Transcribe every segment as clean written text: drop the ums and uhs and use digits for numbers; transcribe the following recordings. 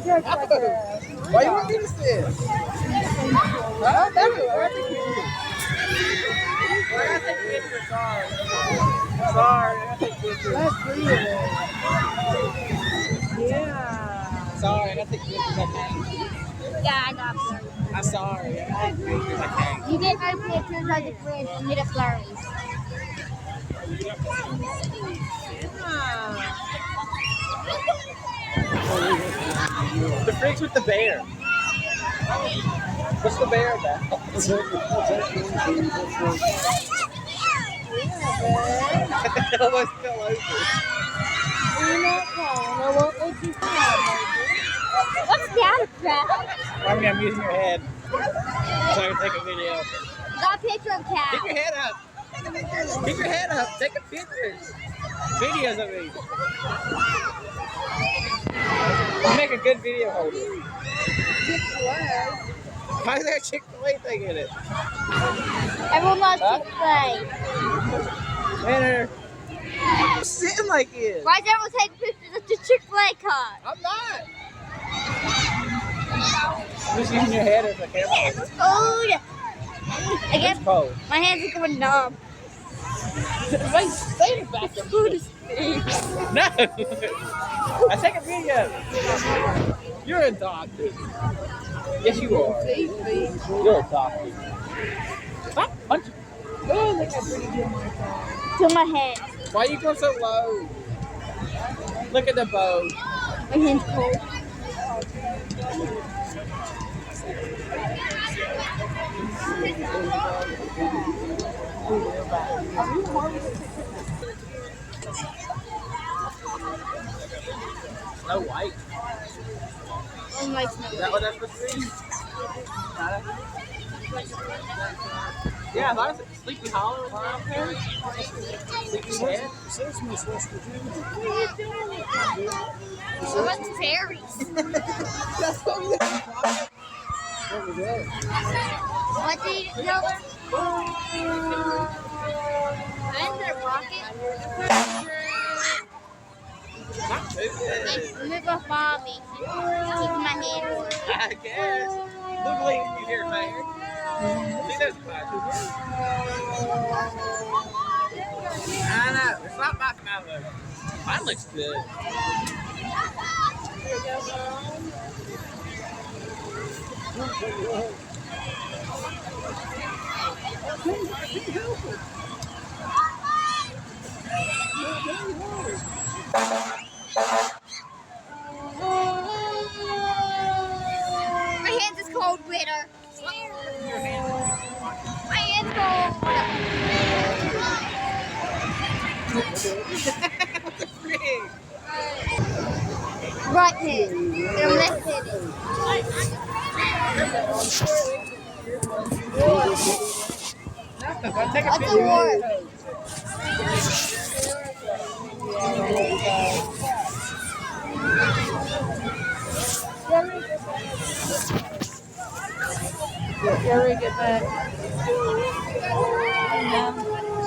Why you want me to sit? Huh? That's it. I gotta take pictures. Sorry. Sorry, I gotta take pictures. That's real. Yeah. Sorry, I gotta take pictures. I can't. Yeah, I got blurry. I'm sorry. I gotta take pictures. I can't. You get our pictures of the fridge and get a blurry. The fridge with the bear. What's the bear about? It almost fell over. What's down, Crap? I mean, I'm using your head so I can take a video. Got a picture of Cat. Keep your head up. Keep your head up. Take a pictures. Videos of me. You make a good video holder. Chick-fil-A. Why is there a Chick-fil-A thing in it? Everyone loves Chick-fil-A. Man, I'm sitting like this. Why does everyone take pictures of the Chick-fil-A card? I'm not. I'm just using your head as a camera. It's cold. I guess It's cold. my hands are going numb. Wait, stay in the back. The food is big. No! I take a video. You're a doctor. Yes, you are. You're a doctor. Stop punching. Oh, they got pretty good mic on. To my head. Why are you going so low? Look at the bow. My hand's cold. Snow White. Oh my Snow Is that what that's supposed to be? Yeah, I thought it was Sleepy Hollow around there. Sleepy Head. What's fairies? That's what we What do you know? In their pocket. Not too good. Look at Bobby. Keep my hand warm. I guess. Look, Lee, you hear fire? See, there's fire. I know. It's not my smell, though. Mine looks good. My hands is cold, Witter. My hand's cold. What the frig? Right hand. And I'm left handed. Take a What's the word? Gary, get back.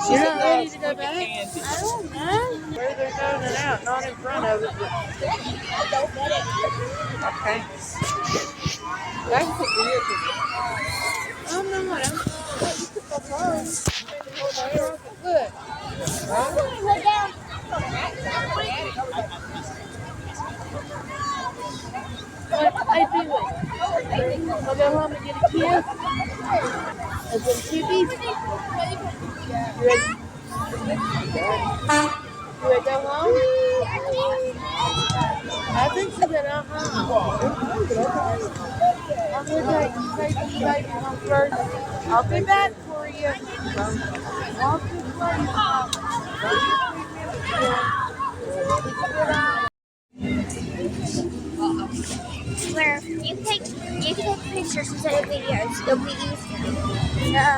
You're not ready to go back? I don't know. Where they're throwing it out, not in front of it. But... Okay. I can take video of it. Oh, no, I don't. You took my phone. Hold my hair off and look. Put down. What I do it. I'll go home and get a kiss. And some chippies. You ready? You ready to go home? I think she said, I'm going to take the baby home first. I'll be back for you. Walk this Where you take pictures instead of videos. It'll be easier.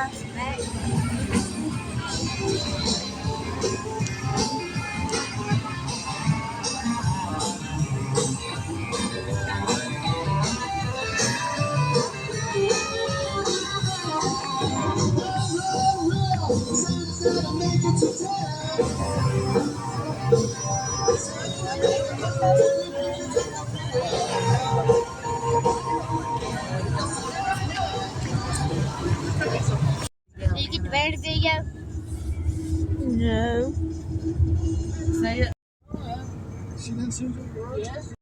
made a video? No. Say it. She didn't see you. Yes.